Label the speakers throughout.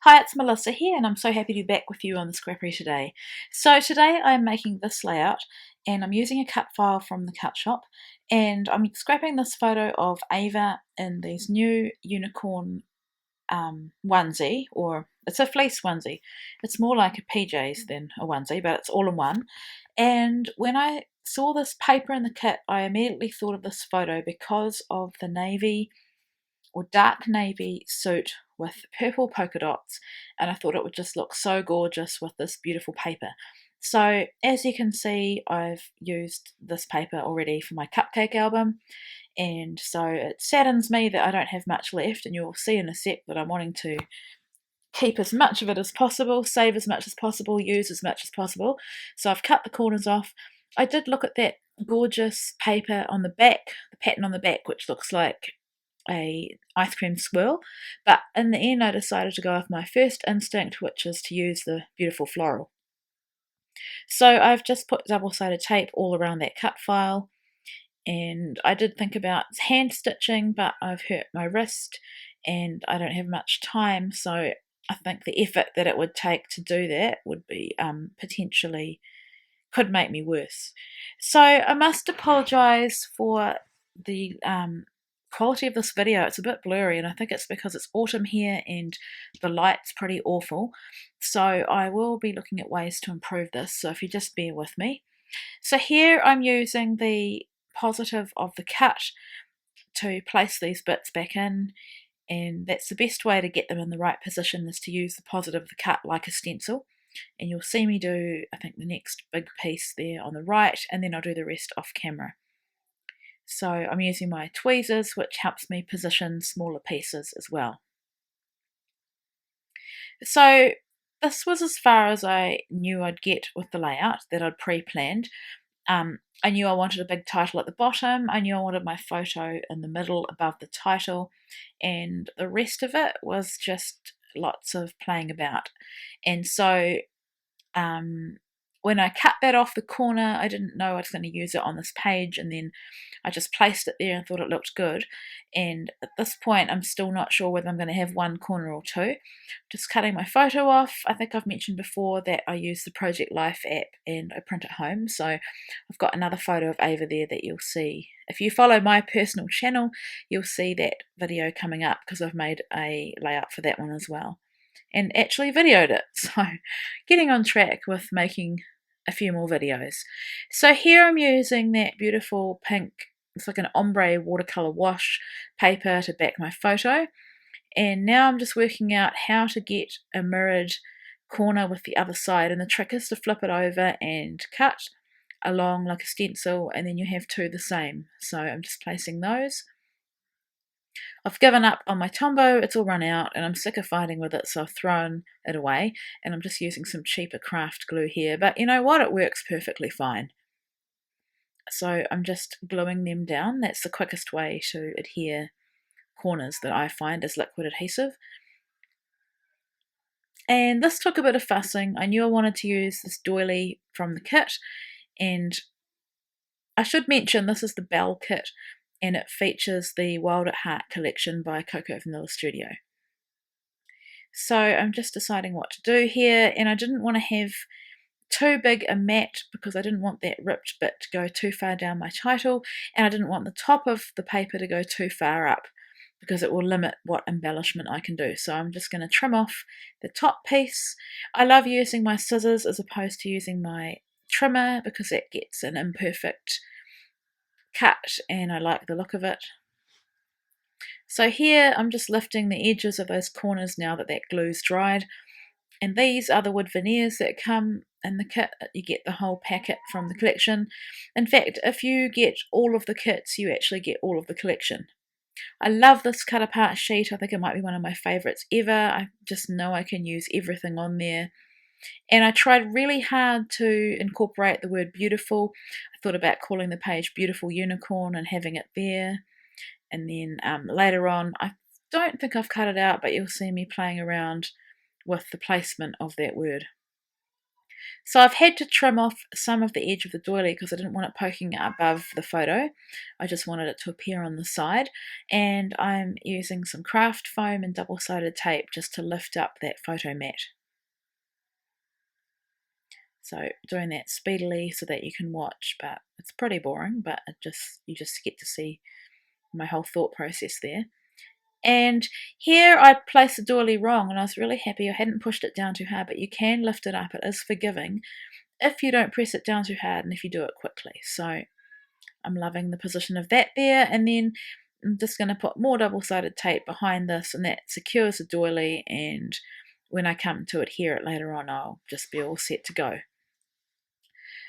Speaker 1: Hi, it's Melissa here, and I'm so happy to be back with you on the Scrappery today. So today I'm making this layout, and I'm using a cut file from the cut shop, and I'm scrapping this photo of Ava in these new unicorn onesie, or it's a fleece onesie. It's more like a PJs than a onesie, but it's all in one. And when I saw this paper in the kit, I immediately thought of this photo because of the navy or dark navy suit with purple polka dots, and I thought it would just look so gorgeous with this beautiful paper. So as you can see, I've used this paper already for my cupcake album, and so it saddens me that I don't have much left, and you'll see in a sec that I'm wanting to keep as much of it as possible, save as much as possible, use as much as possible. So I've cut the corners off. I did look at that gorgeous paper on the back, the pattern on the back, which looks like a ice cream swirl, but in the end I decided to go with my first instinct, which is to use the beautiful floral. So I've just put double-sided tape all around that cut file, and I did think about hand stitching, but I've hurt my wrist and I don't have much time, so I think the effort that it would take to do that would be potentially could make me worse. So I must apologise for the quality of this video. It's a bit blurry, and I think it's because it's autumn here and the light's pretty awful. So I will be looking at ways to improve this, so if you just bear with me. So here I'm using the positive of the cut to place these bits back in, and that's the best way to get them in the right position, is to use the positive of the cut like a stencil. And you'll see me do, I think, the next big piece there on the right, and then I'll do the rest off camera. So I'm using my tweezers, which helps me position smaller pieces as well. So this was as far as I knew I'd get with the layout that I'd pre-planned. I knew I wanted a big title at the bottom, I knew I wanted my photo in the middle above the title, and the rest of it was just lots of playing about. And so when I cut that off the corner, I didn't know I was going to use it on this page, and then I just placed it there and thought it looked good. And at this point, I'm still not sure whether I'm going to have one corner or two. Just cutting my photo off. I think I've mentioned before that I use the Project Life app and I print at home, so I've got another photo of Ava there that you'll see. If you follow my personal channel, you'll see that video coming up because I've made a layout for that one as well, and actually videoed it, so getting on track with making a few more videos. So here I'm using that beautiful pink, it's like an ombre watercolor wash paper to back my photo, and now I'm just working out how to get a mirrored corner with the other side, and the trick is to flip it over and cut along like a stencil, and then you have two the same. So I'm just placing those. I've given up on my Tombow, it's all run out, and I'm sick of fighting with it, so I've thrown it away, and I'm just using some cheaper craft glue here, but you know what, it works perfectly fine. So I'm just gluing them down. That's the quickest way to adhere corners that I find is liquid adhesive. And this took a bit of fussing. I knew I wanted to use this doily from the kit, and I should mention this is the Belle kit, and it features the Wild at Heart collection by Coco Vanilla Studio. So I'm just deciding what to do here, and I didn't want to have too big a mat because I didn't want that ripped bit to go too far down my title, and I didn't want the top of the paper to go too far up because it will limit what embellishment I can do. So I'm just going to trim off the top piece. I love using my scissors as opposed to using my trimmer because it gets an imperfect cut and I like the look of it. So here I'm just lifting the edges of those corners now that that glue's dried, and these are the wood veneers that come in the kit. You get the whole packet from the collection. In fact, if you get all of the kits, you actually get all of the collection. I love this cut apart sheet. I think it might be one of my favourites ever. I just know I can use everything on there. And I tried really hard to incorporate the word beautiful. I thought about calling the page Beautiful Unicorn and having it there. And then later on, I don't think I've cut it out, but you'll see me playing around with the placement of that word. So I've had to trim off some of the edge of the doily because I didn't want it poking above the photo. I just wanted it to appear on the side. And I'm using some craft foam and double-sided tape just to lift up that photo mat. So doing that speedily so that you can watch, but it's pretty boring, but you just get to see my whole thought process there. And here I placed the doily wrong, and I was really happy I hadn't pushed it down too hard, but you can lift it up. It is forgiving if you don't press it down too hard and if you do it quickly. So I'm loving the position of that there, and then I'm just going to put more double-sided tape behind this, and that secures the doily, and when I come to adhere it later on, I'll just be all set to go.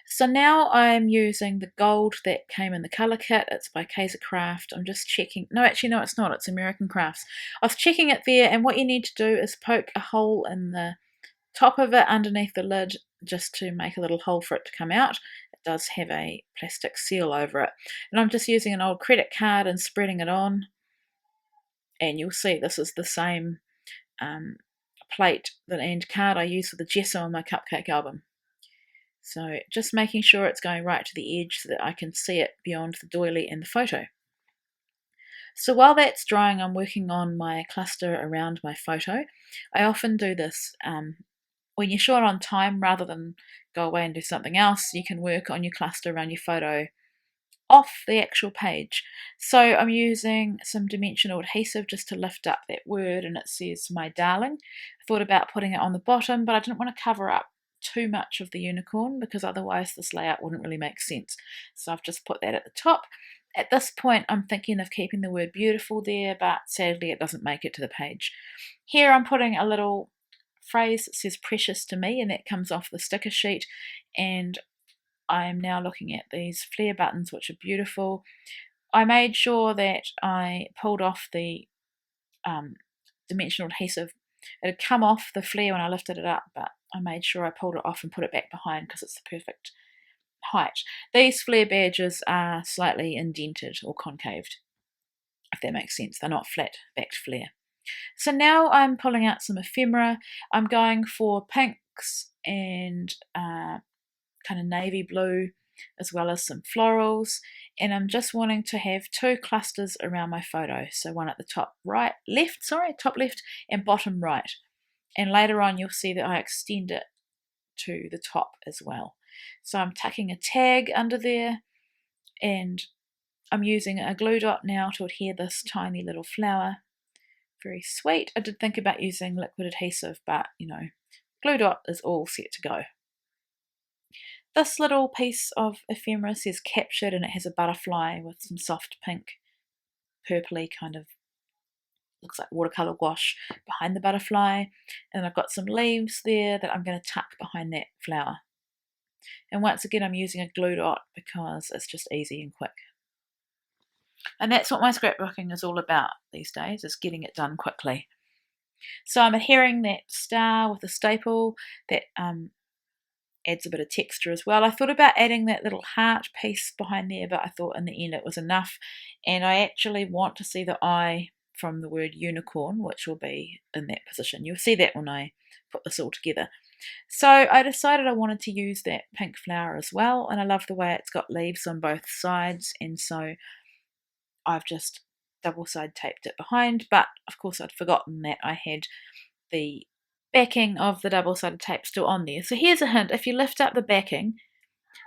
Speaker 1: So now I'm using the gold that came in the colour kit. It's by Kaiser Craft. I'm just checking. No, actually, no, it's not. It's American Crafts. I was checking it there, and what you need to do is poke a hole in the top of it underneath the lid just to make a little hole for it to come out. It does have a plastic seal over it. And I'm just using an old credit card and spreading it on. And you'll see this is the same plate and card I used for the gesso on my cupcake album. So just making sure it's going right to the edge so that I can see it beyond the doily and the photo. So while that's drying, I'm working on my cluster around my photo. I often do this when you're short on time, rather than go away and do something else, you can work on your cluster around your photo off the actual page. So I'm using some dimensional adhesive just to lift up that word, and it says "My Darling." I thought about putting it on the bottom, but I didn't want to cover up too much of the unicorn because otherwise this layout wouldn't really make sense. So I've just put that at the top. At this point I'm thinking of keeping the word beautiful there, but sadly it doesn't make it to the page. Here I'm putting a little phrase that says "Precious to Me," and that comes off the sticker sheet, and I'm now looking at these flare buttons, which are beautiful. I made sure that I pulled off the dimensional adhesive. It had come off the flare when I lifted it up, but I made sure I pulled it off and put it back behind because it's the perfect height. These flare badges are slightly indented or concaved, if that makes sense. They're not flat backed flare. So now I'm pulling out some ephemera. I'm going for pinks and kind of navy blue, as well as some florals, and I'm just wanting to have two clusters around my photo, so one at the top left and bottom right, and later on you'll see that I extend it to the top as well. So I'm tucking a tag under there, and I'm using a glue dot now to adhere this tiny little flower. Very sweet. I did think about using liquid adhesive, but glue dot is all set to go. This little piece of ephemera says "Captured," and it has a butterfly with some soft pink, purpley kind of, looks like watercolour gouache behind the butterfly. And I've got some leaves there that I'm going to tuck behind that flower. And once again I'm using a glue dot because it's just easy and quick. And that's what my scrapbooking is all about these days, is getting it done quickly. So I'm adhering that star with a staple that adds a bit of texture as well. I thought about adding that little heart piece behind there, but I thought in the end it was enough. And I actually want to see the eye from the word unicorn, which will be in that position. You'll see that when I put this all together. So I decided I wanted to use that pink flower as well, and I love the way it's got leaves on both sides, and so I've just double-side taped it behind. But of course I'd forgotten that I had the backing of the double-sided tape still on there. So here's a hint: if you lift up the backing,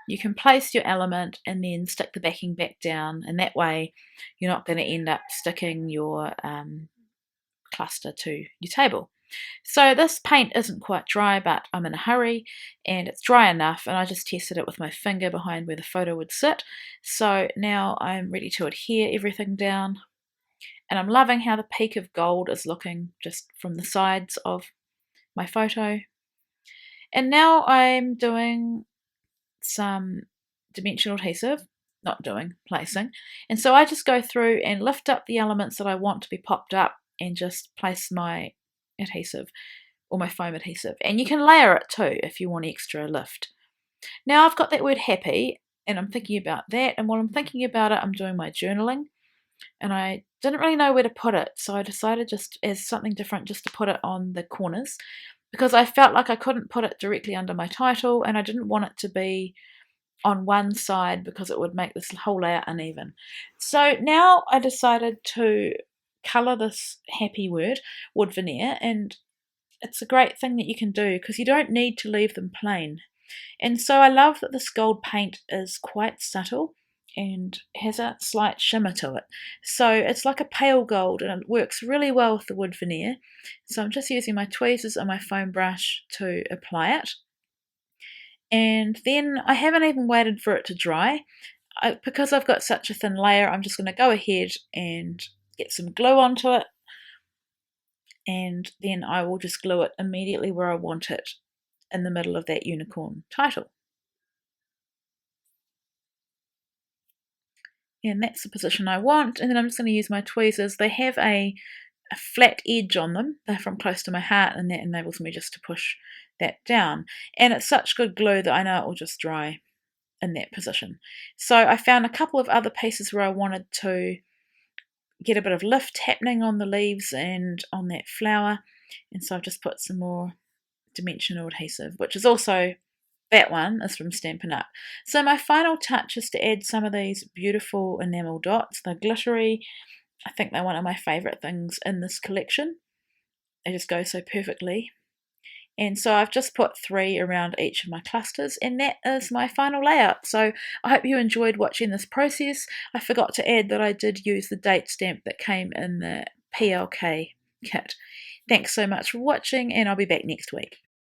Speaker 1: you can place your element and then stick the backing back down, and that way you're not going to end up sticking your cluster to your table. So this paint isn't quite dry, but I'm in a hurry and it's dry enough, and I just tested it with my finger behind where the photo would sit. So now I'm ready to adhere everything down, and I'm loving how the peak of gold is looking just from the sides of my photo. And now I'm doing some dimensional adhesive, placing, and so I just go through and lift up the elements that I want to be popped up and just place my adhesive or my foam adhesive. And you can layer it too if you want extra lift. Now I've got that word happy and I'm thinking about that, and while I'm thinking about it I'm doing my journaling, and I didn't really know where to put it, so I decided just as something different just to put it on the corners. because I felt like I couldn't put it directly under my title, and I didn't want it to be on one side because it would make this whole layout uneven. So now I decided to colour this happy word wood veneer, and it's a great thing that you can do because you don't need to leave them plain. And so I love that this gold paint is quite subtle and has a slight shimmer to it. So it's like a pale gold and it works really well with the wood veneer. So I'm just using my tweezers and my foam brush to apply it. And then I haven't even waited for it to dry. Because I've got such a thin layer, I'm just going to go ahead and get some glue onto it, and then I will just glue it immediately where I want it, in the middle of that unicorn title. And that's the position I want, and then I'm just going to use my tweezers. They have a flat edge on them. They're from close to my heart, and that enables me just to push that down. And it's such good glue that I know it will just dry in that position. So I found a couple of other pieces where I wanted to get a bit of lift happening on the leaves and on that flower, and so I've just put some more dimensional adhesive, which is also, that one is from Stampin' Up. So my final touch is to add some of these beautiful enamel dots. They're glittery. I think they're one of my favourite things in this collection. They just go so perfectly. And so I've just put 3 around each of my clusters, and that is my final layout. So I hope you enjoyed watching this process. I forgot to add that I did use the date stamp that came in the PLK kit. Thanks so much for watching, and I'll be back next week.